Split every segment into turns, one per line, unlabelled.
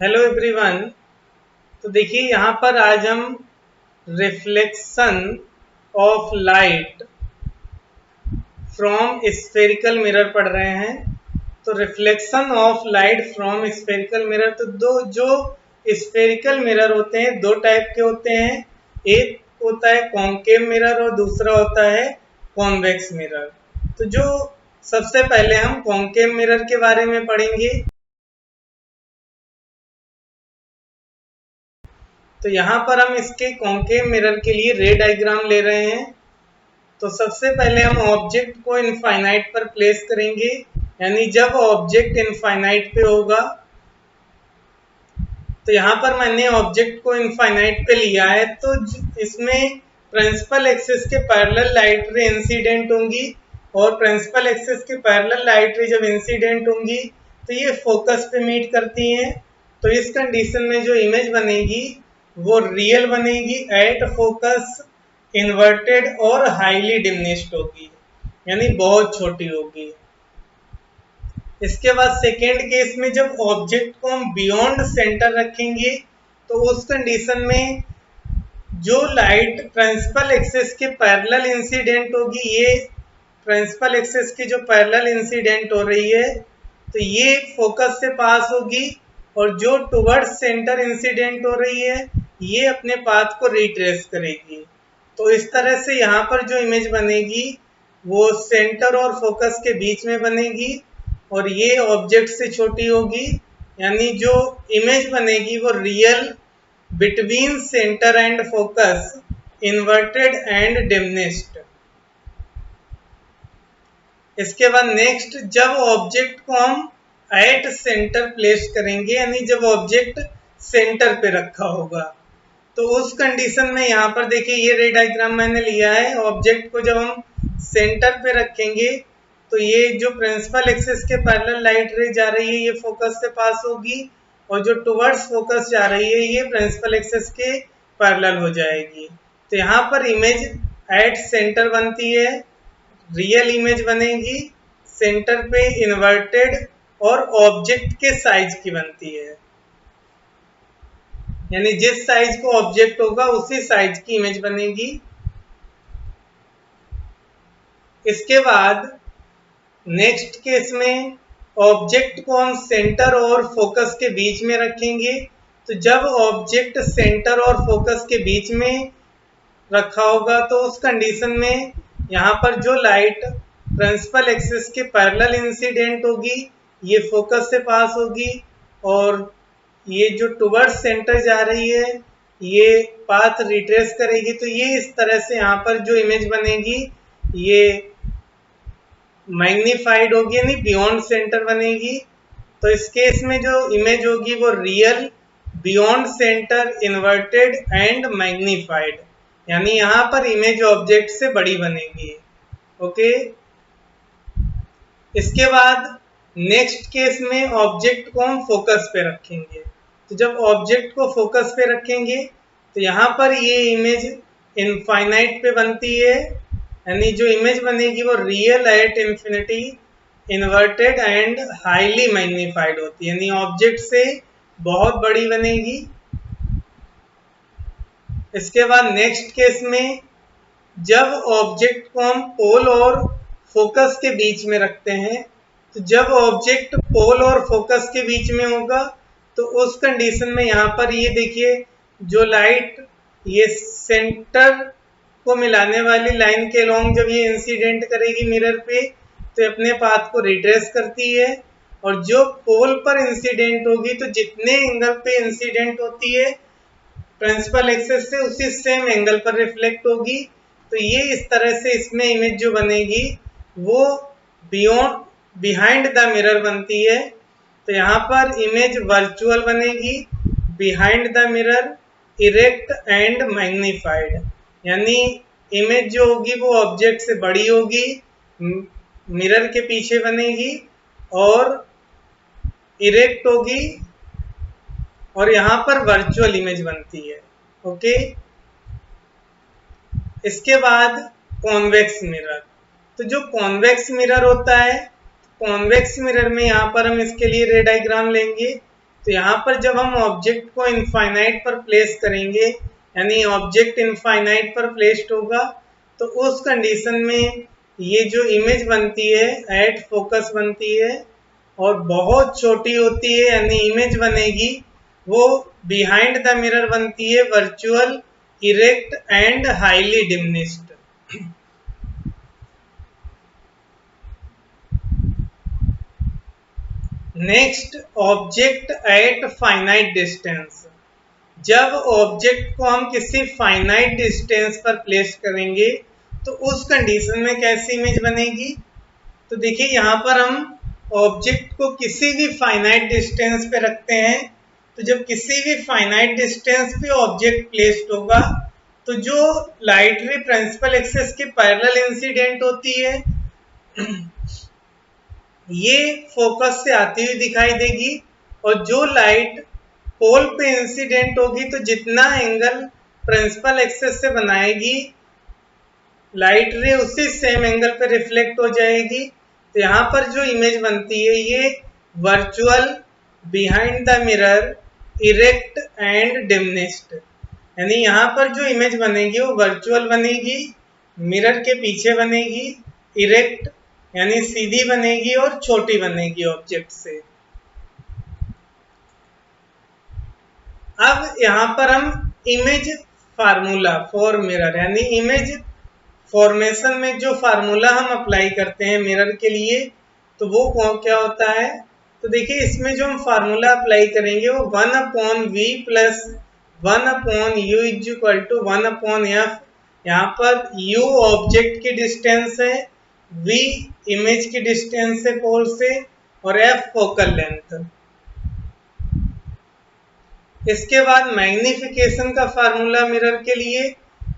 Hello everyone. तो देखिए यहाँ पर आज हम reflection of light from spherical mirror पढ़ रहे हैं। तो reflection of light from spherical mirror, तो दो जो स्फेरिकल मिरर होते हैं दो टाइप के होते हैं। एक होता है कॉन्केव मिरर और दूसरा होता है कॉन्वेक्स मिरर। तो जो सबसे पहले हम कॉन्केव मिरर के बारे में पढ़ेंगे। तो यहाँ पर हम इसके कॉन्केव मिरर के लिए रे डायग्राम ले रहे हैं। तो सबसे पहले हम ऑब्जेक्ट को इनफाइनाइट पर प्लेस करेंगे, यानी जब ऑब्जेक्ट इनफाइनाइट पे होगा। तो यहाँ पर मैंने ऑब्जेक्ट को इनफाइनाइट पे लिया है, तो इसमें प्रिंसिपल एक्सिस के पैरेलल लाइट रे इंसिडेंट होंगी, और प्रिंसिपल एक्सिस के पैरेलल लाइट रे जब इंसिडेंट होंगी तो ये फोकस पे मीट करती हैं। तो इस कंडीशन में जो इमेज बनेगी वो रियल बनेगी, एट फोकस, इन्वर्टेड और हाईली डिमिनिश्ड होगी, यानी बहुत छोटी होगी। इसके बाद सेकेंड केस में जब ऑब्जेक्ट को हम बियॉन्ड सेंटर रखेंगे तो उस कंडीशन में जो लाइट प्रिंसिपल एक्सिस के पैरेलल इंसिडेंट होगी, ये प्रिंसिपल एक्सिस की जो पैरेलल इंसिडेंट हो रही है तो ये फोकस से पास होगी, और जो टुवर्ड्स सेंटर इंसिडेंट हो रही है ये अपने पाथ को रिट्रेस करेगी। तो इस तरह से यहाँ पर जो इमेज बनेगी वो सेंटर और फोकस के बीच में बनेगी, और ये ऑब्जेक्ट से छोटी होगी, यानी जो इमेज बनेगी वो real between centre and focus, inverted and diminished. इसके बाद नेक्स्ट, जब ऑब्जेक्ट को हम एट सेंटर प्लेस करेंगे, यानी जब ऑब्जेक्ट सेंटर पे रखा होगा, तो उस कंडीशन में यहाँ पर देखिए ये रे डायग्राम मैंने लिया है। ऑब्जेक्ट को जब हम सेंटर पे रखेंगे तो ये जो प्रिंसिपल एक्सिस के पैरेलल लाइट रे जा रही है ये फोकस से पास होगी, और जो टुवर्ड्स फोकस जा रही है ये प्रिंसिपल एक्सिस के पैरेलल हो जाएगी। तो यहाँ पर इमेज एट सेंटर बनती है, रियल इमेज बनेगी, सेंटर पे इन्वर्टेड और ऑब्जेक्ट के साइज की बनती है, यानी जिस साइज को ऑब्जेक्ट होगा उसी साइज की इमेज बनेगी। इसके बाद नेक्स्ट केस में ऑब्जेक्ट को हम सेंटर और फोकस के बीच में रखेंगे। तो जब ऑब्जेक्ट सेंटर और फोकस के बीच में रखा होगा तो उस कंडीशन में यहाँ पर जो लाइट प्रिंसिपल एक्सिस के पैरेलल इंसिडेंट होगी ये फोकस से पास होगी, और ये जो टुवर्ड्स सेंटर जा रही है ये पाथ रिट्रेस करेगी। तो ये इस तरह से यहाँ पर जो इमेज बनेगी ये मैग्नीफाइड होगी, यानी बियॉन्ड सेंटर बनेगी। तो इस केस में जो इमेज होगी वो real, beyond centre, inverted and magnified, यानी यहाँ पर इमेज ऑब्जेक्ट से बड़ी बनेगी। ओके। इसके बाद नेक्स्ट केस में ऑब्जेक्ट को हम फोकस पे रखेंगे। तो जब ऑब्जेक्ट को फोकस पे रखेंगे तो यहाँ पर ये इमेज इनफाइनाइट पे बनती है, यानी जो इमेज बनेगी वो real at infinity, inverted and highly magnified होती है, यानी ऑब्जेक्ट से बहुत बड़ी बनेगी। इसके बाद नेक्स्ट केस में जब ऑब्जेक्ट को हम पोल और फोकस के बीच में रखते हैं, तो जब ऑब्जेक्ट पोल और फोकस के बीच में होगा तो उस कंडीशन में यहाँ पर ये देखिए जो लाइट ये सेंटर को मिलाने वाली लाइन के लॉन्ग जब ये इंसिडेंट करेगी मिरर पे तो अपने पाथ को रिट्रेस करती है, और जो पोल पर इंसिडेंट होगी तो जितने एंगल पे इंसिडेंट होती है प्रिंसिपल एक्सिस से उसी सेम एंगल पर रिफ्लेक्ट होगी। तो ये इस तरह से इसमें इमेज जो बनेगी वो बियॉन्ड बिहाइंड द मिरर बनती है। तो यहाँ पर इमेज वर्चुअल बनेगी, behind the mirror, erect and magnified, यानी इमेज जो होगी वो ऑब्जेक्ट से बड़ी होगी, मिरर के पीछे बनेगी और इरेक्ट होगी, और यहाँ पर वर्चुअल इमेज बनती है। ओके। इसके बाद कॉन्वेक्स मिरर। तो जो कॉन्वेक्स मिरर होता है, कॉन्वेक्स मिरर में यहाँ पर हम इसके लिए रे डायग्राम लेंगे। तो यहाँ पर जब हम ऑब्जेक्ट को इनफाइनाइट पर प्लेस करेंगे, यानी ऑब्जेक्ट इनफाइनाइट पर प्लेस्ड होगा, तो उस कंडीशन में ये जो इमेज बनती है एट फोकस बनती है और बहुत छोटी होती है, यानी इमेज बनेगी वो बिहाइंड द मिरर बनती है, virtual, erect and highly diminished. Next, object at finite distance. जब ऑब्जेक्ट को हम किसी फाइनाइट डिस्टेंस पर प्लेस करेंगे तो उस कंडीशन में कैसी इमेज बनेगी। तो देखिए यहाँ पर हम ऑब्जेक्ट को किसी भी फाइनाइट डिस्टेंस पे रखते हैं, तो जब किसी भी फाइनाइट डिस्टेंस पे ऑब्जेक्ट प्लेस्ड होगा तो जो लाइट रे प्रिंसिपल एक्सिस के पैरेलल इंसिडेंट होती है ये फोकस से आती हुई दिखाई देगी, और जो लाइट पोल पे इंसिडेंट होगी तो जितना एंगल प्रिंसिपल एक्सिस से बनाएगी लाइट रे उसी सेम एंगल पे रिफ्लेक्ट हो जाएगी। तो यहाँ पर जो इमेज बनती है ये virtual, behind the mirror, erect and diminished, यानी यहाँ पर जो इमेज बनेगी वो वर्चुअल बनेगी, मिरर के पीछे बनेगी, इरेक्ट यानी सीधी बनेगी और छोटी बनेगी ऑब्जेक्ट से। अब यहाँ पर हम इमेज फार्मूला फॉर मिरर यानी इमेज फॉर्मेशन में जो फार्मूला हम अप्लाई करते हैं मिरर के लिए, तो वो क्या होता है। तो देखिए इसमें जो हम फार्मूला अप्लाई करेंगे वो 1/v plus 1/u is equal to 1/f। यहाँ पर u ऑब्जेक्ट की डिस्टेंस है, v इमेज की डिस्टेंस है पोल से, और f फोकल लेंथ। इसके बाद मैग्निफिकेशन का फार्मूला मिरर के लिए,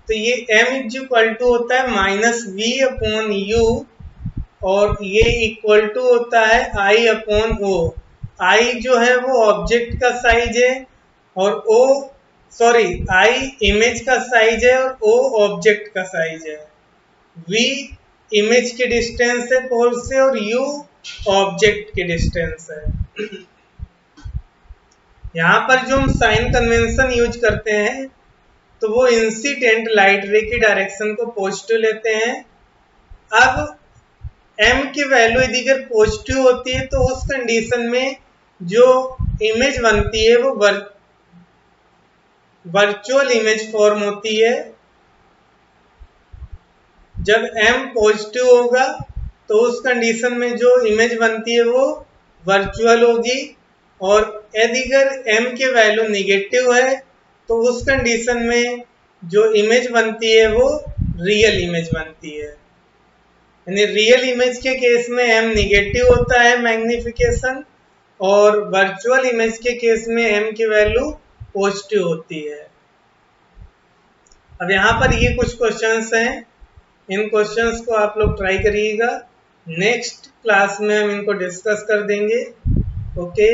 तो ये m इज इक्वल टू होता है -v/u, और ये इक्वल टू होता है I/O। I जो है वो ऑब्जेक्ट का साइज है और I इमेज का साइज है और O ऑब्जेक्ट का साइज है। V इमेज की डिस्टेंस है पोल से और U ऑब्जेक्ट की डिस्टेंस है। यहाँ पर जो हम साइन कन्वेंशन यूज करते हैं तो वो इंसिडेंट लाइट रे की डायरेक्शन को पॉजिटिव लेते हैं। अब m की वैल्यू यदि अगर पॉजिटिव होती है तो उस कंडीशन में जो इमेज बनती है वो वर्चुअल इमेज फॉर्म होती है। जब m पॉजिटिव होगा तो उस कंडीशन में जो इमेज बनती है वो वर्चुअल होगी, और यदि अगर m की वैल्यू निगेटिव है तो उस कंडीशन में जो इमेज बनती है वो रियल इमेज बनती है। यानी रियल इमेज के केस में m निगेटिव होता है मैग्निफिकेशन, और वर्चुअल इमेज के केस में m की वैल्यू पॉजिटिव होती है। अब यहाँ पर ये कुछ क्वेश्चंस हैं, इन क्वेश्चंस को आप लोग ट्राई करिएगा। नेक्स्ट क्लास में हम इनको डिस्कस कर देंगे। ओके।